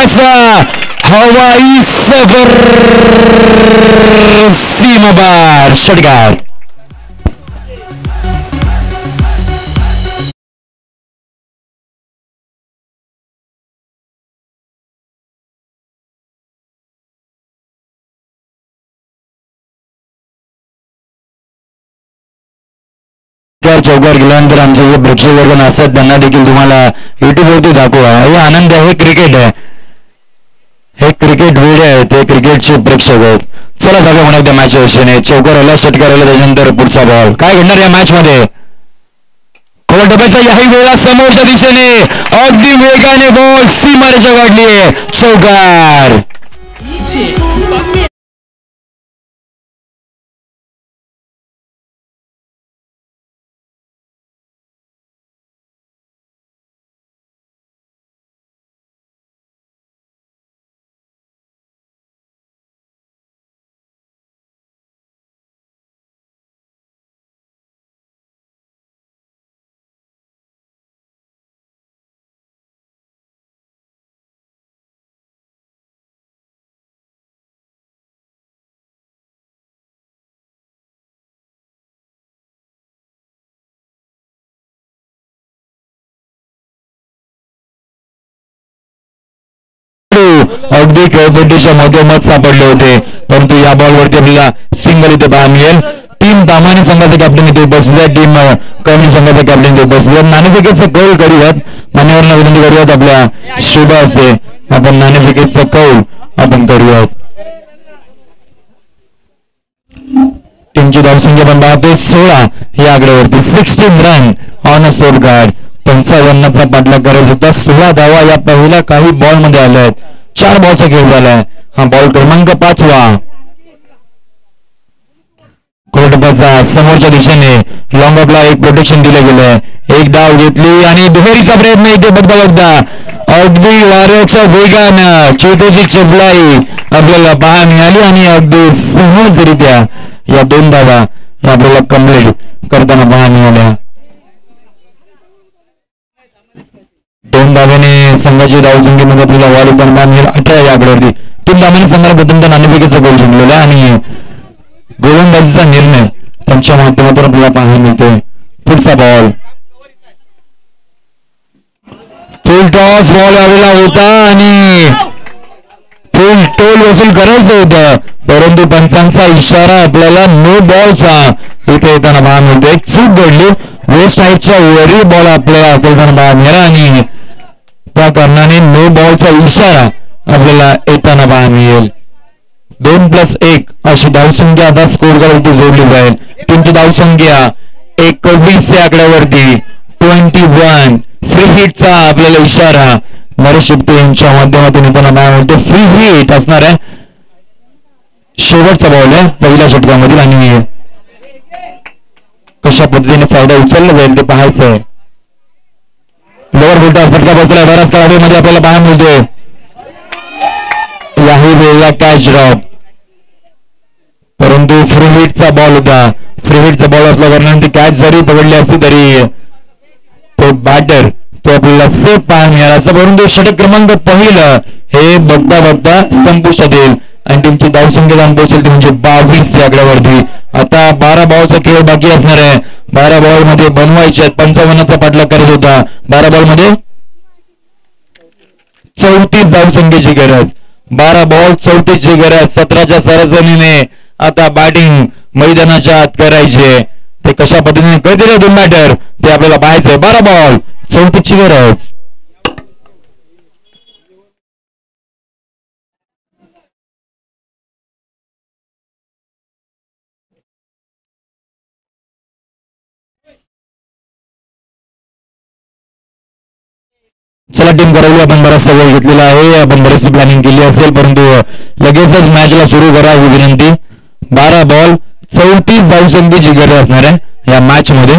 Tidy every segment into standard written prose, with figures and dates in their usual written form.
गोलंदाजाचा हवाई सफर सीमापार षटकार. चौकार गेल्यानंतर आमचे जे प्रेक्षक वर्ग असतात त्यांना देखील तुम्हाला युट्यूबवरती दाखवा. हे आनंद आहे. हे क्रिकेट आहे. हे क्रिकेट वेळ आहे. ते क्रिकेटचे प्रेक्षक आहेत. चला दाखवा म्हणा त्या मॅच असेने चौकार आला षटकार आला त्याच्यानंतर पुढचा बॉल. काय घडणार या मॅच मध्ये. डब्याचा याही वेळा समोरच्या दिशेने अगदी वेगाने बॉल सीमारेषा गाठली. चौकार. अगदी खेळपट्टीच्या मधोमध सापडले होते परंतु या बॉलवरती आपल्याला सिंगल इथे पाहायला मिळेल. टीम तामाने संघाचे कॅप्टन इथे बसले. टीम कवनी संघाचे कॅप्टन इथे बसले. नाणेफेकीचा कौल करूयात. मान्यवरांना विनंती करूयात आपल्या शुभ असे आपण नाणेफेकीचा कौल आपण करूयात. टीमची धावसंख्या पण पाहतोय 16 या आकड्यावरती. 16 run on a scorecard. 55चा पाठलाग करायचा होता. 16 धावा या पहिल्या काही बॉल मध्ये आल्या आहेत. 4 बॉलचा खेळ झालाय. हा बॉल क्रमांक 5वा. कोर्टपाचा समोरच्या दिशेने लॉंग ऑफला एक प्रोटेक्शन दिलं गेलंय. एक धाव घेतली आणि दुहेरीचा प्रयत्न इथे बघता बघता अगदी वाऱ्याच्या वेगानं चेतोची चपलाई आपल्याला पाहायला मिळाली आणि अगदी सहजरित्या या 2 धावा आपल्याला कंप्लीट करताना पाहायला मिळाल्या. 2 धाव्याने संघाची धावसंख्येमध्ये आपल्याला वाढ होताना मिळेल. 18 या आकड्यावरती 3 धाव्याने संघाला प्रथमतः नाणेफेकीचा गोल जिंकलेला आणि गोलंदाजीचा निर्णय त्यांच्या माध्यमातून आपल्याला पाहायला मिळतोय. पुढचा बॉल फुल टॉस बॉल आलेला होता आणि फुल टोल वसूल करायचं होतं परंतु पंचांचा इशारा आपल्याला नो बॉलचा इथे येताना पाहायला मिळतो. एक चूक घडली. वेस्ट साईडच्या वरील बॉल आपल्याला येताना पाहायला मिळाला आणि त्या कारणाने नो बॉलचा इशारा आपल्याला येताना पाहायला मिळेल. 2+1 अशी धावसंख्या आता स्कोर वरती जोडली जाईल. टीमची धावसंख्या 21 या आकड्यावरती. 21 फ्री हिटचा आपल्याला इशारा नरेश शिप्ते यांच्या माध्यमातून येताना पाहायला मिळतो. फ्री हिट असणार आहे. शेवटचा बॉल आहे पहिल्या षटकामधील आणि कशा पद्धतीने फायदा उचलला जाईल ते पाहायचं आहे. लोअर फुलटॉस फटका बसला. बराच काळ मध्ये आपल्याला पाहायला मिळतोय. याही वेळेला कॅच ड्रॉप परंतु फ्री हिटचा बॉल होता. फ्री हिटचा बॉल असल्या कारणाने ती कॅच जरी पकडली असती तरी तो बॅटर तो आपल्याला सेफ पाहायला मिळाला असं. परंतु षटक क्रमांक पहिलं हे बघता बघता संपुष्टात येईल आणि टीमची धावसंख्या जाऊन पोहोचेल ती म्हणजे 22 या आकड्यावरती. आता 12 बॉलचा खेळ बाकी असणार आहे. 12 बॉल मध्ये बनवायचे. 55चा पाठलाग करायचा होता. 12 बॉल मध्ये 34 धावसंख्येची गरज. 12 बॉल 34 ची गरज. 17च्या सरासरीने आता बॅटिंग मैदानाच्या आत करायचे. ते कशा पद्धतीने करतील 2 बॅटर ते आपल्याला पाहायचंय. 12 बॉल 34 ची गरज. चला टीम करवली. आपण बराच सगळं घेतलेला आहे. आपण बरीचशी प्लॅनिंग केली असेल परंतु लगेचच मॅचला सुरू करा ही विनंती. 12 बॉल 34 धावसंख्येची गरज असणार आहे या मॅच मध्ये.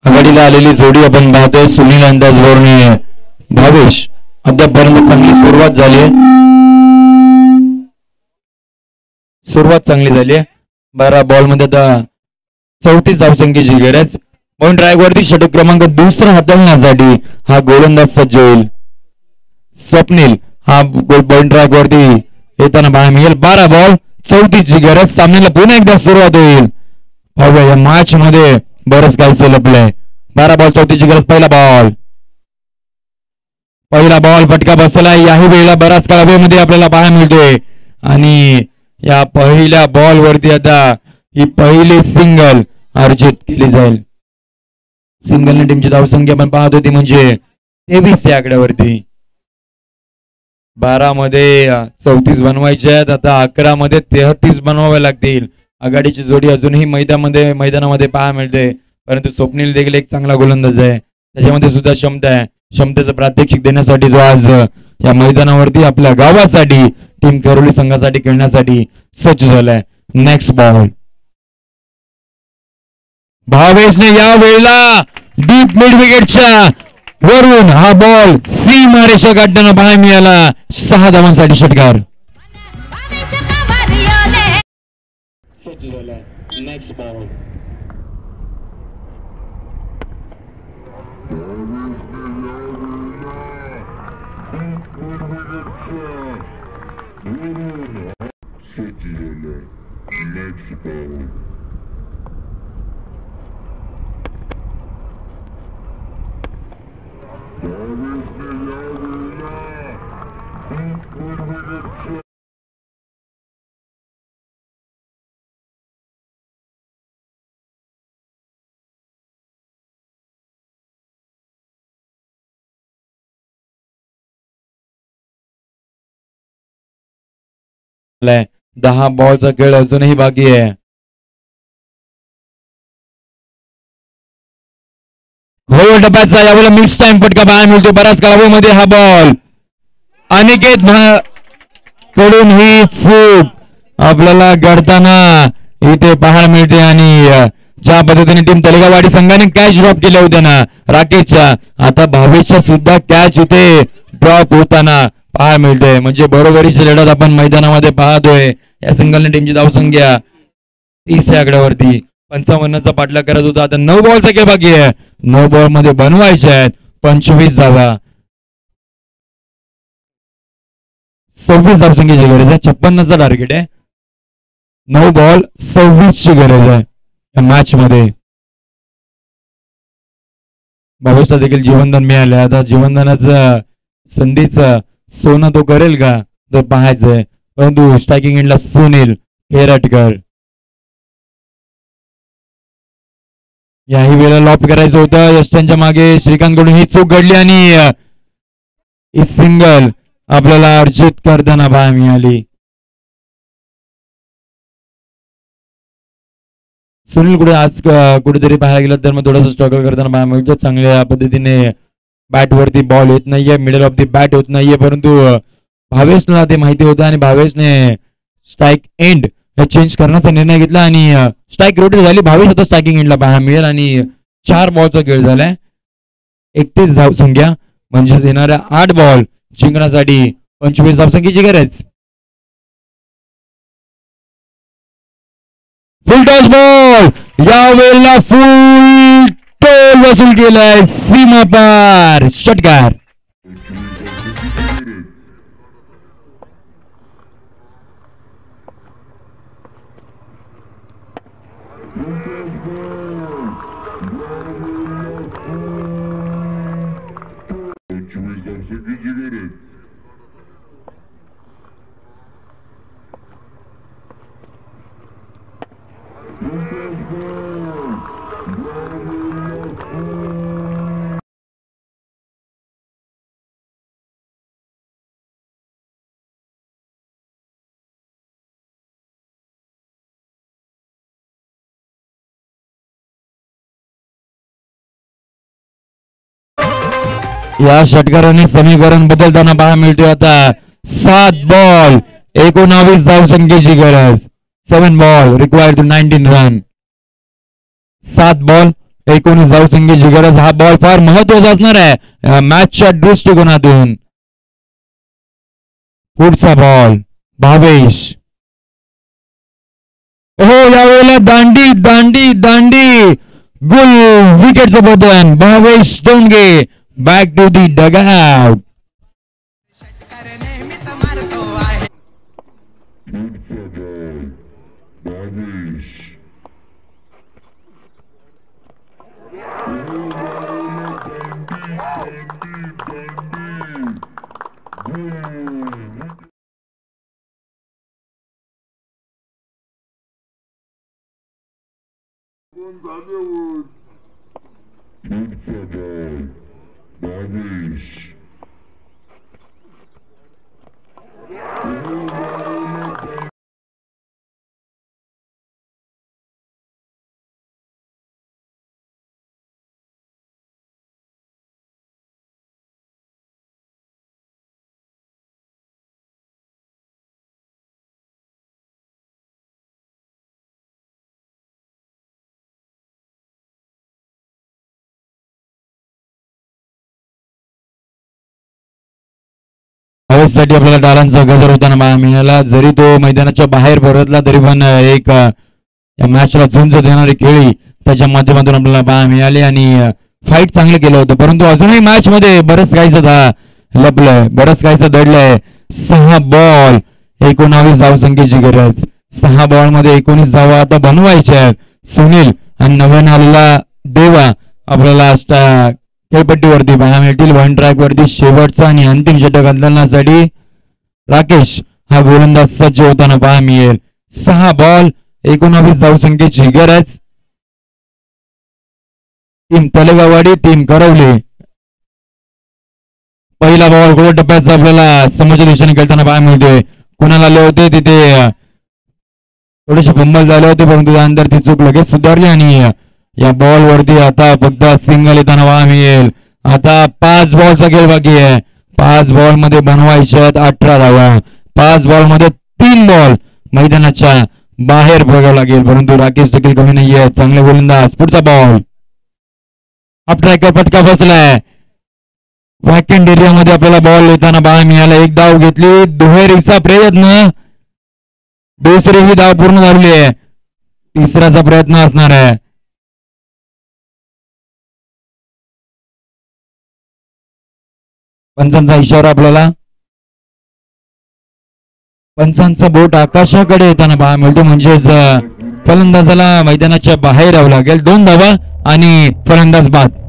आघाडीला आलेली जोडी आपण पाहतोय. सुनील अंदाजवरून भावेश. अद्यापपर्यंत चांगली सुरुवात झाली आहे. सुरुवात चांगली झाली आहे. 12 बॉल मध्ये आता 34 धावसंख्येची गरज. पॉइंट ट्रॅक वरती षटक क्रमांक दुसरा हाताळण्यासाठी हा गोलंदाज सज्ज होईल. स्वप्नील हा गोल पॉइंट ट्रॅक वरती येताना पाहायला मिळेल. 12 बॉल 34 ची गरज. सामन्याला पुन्हा एकदा सुरुवात होईल. पाहूया या मॅच मध्ये बरंच काही लपलंय. 12 बॉल 34 ची गरज. पहिला बॉल फटका बसला. याही वेळेला बराच काळ हवेमध्ये आपल्याला पाहायला मिळतोय आणि या पहिल्या बॉल वरती आता ही पहिली सिंगल अर्जित केली जाईल. सिंगलने टीमची धावसंख्या आपण पाहत होती म्हणजे 23 या आकड्यावरती. 12 मध्ये 34 बनवायचे आहेत. आता 11 मध्ये 33 बनवावे लागतील. आघाडीची जोडी अजूनही मैदानामध्ये पाहायला मिळते, परंतु स्वप्नील देखील एक चांगला गोलंदाज आहे. त्याच्यामध्ये सुद्धा क्षमता आहे. क्षमतेचं प्रात्यक्षिक देण्यासाठी जो आज या मैदानावरती आपल्या गावासाठी टीम करोली संघासाठी खेळण्यासाठी सज्ज झालाय. नेक्स्ट बॉल भावेशने या वेळेला डीप मिड विकेटच्या वरून हा बॉल सीमारेषा गाठताना पाहायला मिळाला. 6 धावांसाठी षटकार. नेक्स्ट बॉल आहे. 10 बॉलचा खेळ अजूनही बाकी आहे. हो डब्याचा यावेळेला मिस टाइम फटका पाहायला मिळतो. बराच काळामध्ये हा बॉल अनिकेत कडून ही चूक आपल्याला घडताना इथे पाहायला मिळते आणि ज्या पद्धतीने टीम तलेगाववाडी संघाने कॅच ड्रॉप केल्या होत्या ना राकेशच्या, आता भावेशच्या सुद्धा कॅच इथे ड्रॉप होताना पाहायला मिळते. म्हणजे बरोबरीची लढत आपण मैदानामध्ये पाहतोय. या सिंगलने टीमची धावसंख्या 30 या आकड्यावरती. 55चा पाठलाग करत होता. आता 9 बॉलचा खेळ बाकी आहे. 9 बॉल मध्ये बनवायचे आहेत 25 धावा. 26 धावसंख्येची गरज आहे. 56चा टार्गेट आहे. 9 बॉल 26 ची गरज आहे या मॅच मध्ये. भावेशला देखील जीवनदान मिळाले. आता जीवनदानाचं संधीचं सोनं तो करेल का तर पाहायचंय. परंतु स्ट्रायकिंग एंडला सुनील खेरटकर. याही वेळेला लॉप करायचं होतं. यष्टांच्या मागे श्रीकांत कडून ही चूक घडली आणि सिंगल आपल्याला अर्जित करताना पाहायला मिळाली. सुनील कुठे आज कुठेतरी पाहायला गेलं तर मग थोडंसं स्ट्रगल करताना पाहायला मिळतो. चांगल्या पद्धतीने बॅट वरती बॉल येत नाहीये, मिडल ऑफ दी बॅट होत नाहीये, परंतु भावेशला ते माहिती होतं आणि भावेशने स्ट्राईक एंड चेंज करण्याचा निर्णय घेतला आणि स्ट्राईक रोटेट झाली. भावेश आता स्ट्रायकिंग एंडला पाहायला मिळेल आणि 4 बॉलचा खेळ झालाय. 31 धावसंख्या म्हणजे येणाऱ्या 8 बॉल जिंकण्यासाठी 25 धावसंख्येची गरज. फुल टॉस बॉल या वेळेला फुल टोल वसूल केलाय. सीमा पार षटकार. या षटकाराने समीकरण बदलताना पाहायला मिळतोय. आता 7 बॉल 19 धावसंख्येची गरज. 7 ball required to 19 run. 7 ball 19 धावसंख्येची गरज. हा बॉल फार महत्वाचा असणार आहे मॅचच्या दृष्टिकोनातून. पुढचा बॉल भावेश. हो यावेळेला दांडी दांडी दांडी गुल विकेटचं पतन. Bhavesh Donge back to the dugout. साठी आपल्याला डालांचा गजर होताना मिळाला. जरी तो मैदानाच्या बाहेर परतला तरी पण एक या मॅचला झुंज देणारी खेळी त्याच्या माध्यमातून आपल्याला पाहायला मिळाली आणि फाईट चांगलं केलं होतं. परंतु अजूनही मॅच मध्ये बरंच काहीच लपलंय, बरंच काहीच दडलंय. 6 बॉल 19 धावसंख्येची गरज. 6 बॉल मध्ये 19 धावा आता बनवायच्या. सुनील आणि नवीन आलेला देवा आपल्याला खेळपट्टीवरती पाहायला मिळतील. वन ट्रॅक वरती शेवटचा आणि अंतिम षटक अंतरण्यासाठी राकेश हा गोलंदाज सज्ज होताना पाहायला मिळेल. 6 बॉल 19 धावसंख्येची गरज. टीम तलेगाववाडी टीम करवली. पहिला बॉल गोल टप्प्याचा आपल्याला समोरच्या दिशेने खेळताना पाहायला मिळतोय. कुणाला आले होते तिथे थोडेसे फंबल झाले होते, परंतु त्यानंतर ती चूक लगेच सुधारली आणि या बॉल वरती आता फक्त सिंगल येताना पाहायला मिळेल. आता 5 बॉलचा खेळ बाकी आहे. 5 बॉल मध्ये बनवायच्यात 18 धावा. 5 बॉल मध्ये 3 बॉल मैदानाच्या बाहेर बघावं लागेल, परंतु राकेश देखील कमी नाहीये. चांगले गोलंदाज. पुढचा बॉल अप ट्रॅकर फटका बसलाय. वॅकंट एरिया मध्ये आपल्याला बॉल येताना पाहायला मिळाला. एक धाव घेतली. दुहेरीचा प्रयत्न. दुसरी ही धाव पूर्ण झाली आहे. तिसऱ्याचा प्रयत्न असणार आहे. पंचांचा इशारा आपल्याला. पंचांचा बोट आकाशाकडे येताना पाहायला मिळतो, म्हणजेच फलंदाजाला मैदानाच्या बाहेर यावं लागेल. 2 धावा आणि फलंदाज बाद.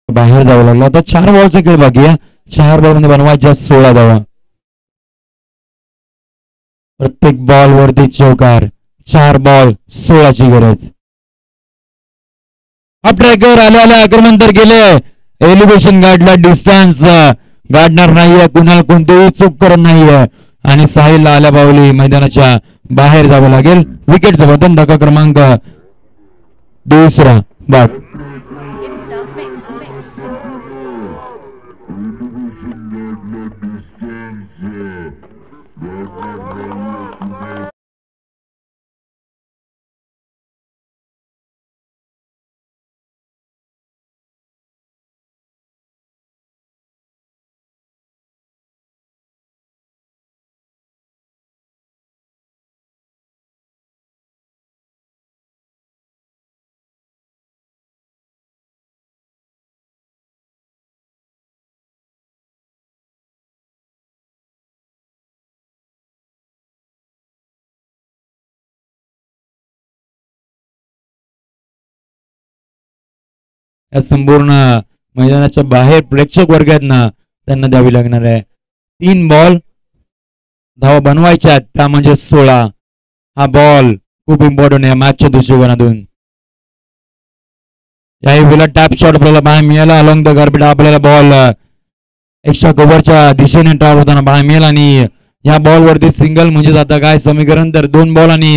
बाहेर जावं लागलं. आता 4 बॉलचा खेळ बाकी आहे. 4 बॉल मध्ये बनवायच्या 16 धावा. प्रत्येक बॉल वरती चौकार. 4 बॉल 16 ची गरज. अप ट्रॅकर आल्या आक्रमण तर केले. एलिव्हेशन गाडला. डिस्टन्स गाडणार नाहीये. कुणाला कोणतेही चूक करत नाहीये आणि साहिलला आल्या बावली मैदानाच्या बाहेर जावं लागेल. विकेटचं बटन. धक्का क्रमांक 2 बाद. या संपूर्ण मैदानाच्या बाहेर प्रेक्षक वर्ग आहेत ना, त्यांना द्यावी लागणार आहे. 3 बॉल धावा बनवायच्या आहेत, त्या म्हणजे 16. हा बॉल खूप इम्पॉर्टंट आहे मॅचच्या दृष्टिकोनातून. याही वेळेला टॅप शॉट आपल्याला पाहायला मिळाला अलॉंग द गार्बेट. आपल्याला बॉल एक्स्ट्रा कव्हरच्या दिशेने टॉप होताना पाहायला मिळेल आणि या बॉल वरती सिंगल म्हणजे आता काय समीकरण तर 2 बॉल आणि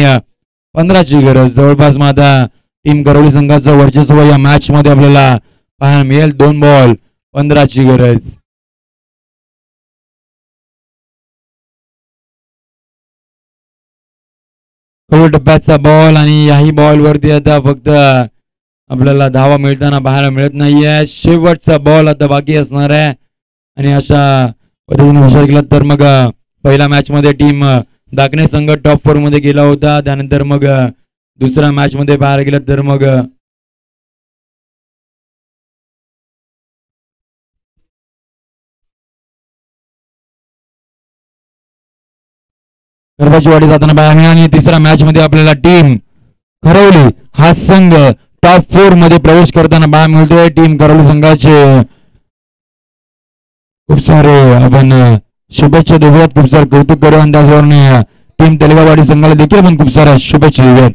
15ची गरज. जवळपास मग आता टीम करवली संघाचं वर्चस्व या मॅच मध्ये आपल्याला पाहायला मिळेल. 2 बॉल 15ची गरज. टप्प्याचा बॉल आणि याही बॉल वरती आता फक्त आपल्याला धावा मिळताना पाहायला मिळत नाहीये. शेवटचा बॉल आता बाकी असणार आहे आणि अशा पद्धतीने विचार केला तर मग पहिल्या मॅच मध्ये टीम दाखणे संघ टॉप 4 मध्ये गेला होता. त्यानंतर मग दुसऱ्या मॅच मध्ये पाहायला गेलं तर मग वाडी जाताना पाहायला मिळाला आणि तिसऱ्या मॅच मध्ये आपल्याला टीम करवली हा संघ टॉप 4 मध्ये प्रवेश करताना पाहायला मिळतोय. टीम करवली संघाचे खूप सारे आपण शुभेच्छा देऊयात, खूप सारे कौतुक करू आणि त्याचबरोबर टीम तेलगावाडी संघाला देखील आपण खूप साऱ्या शुभेच्छा देऊयात.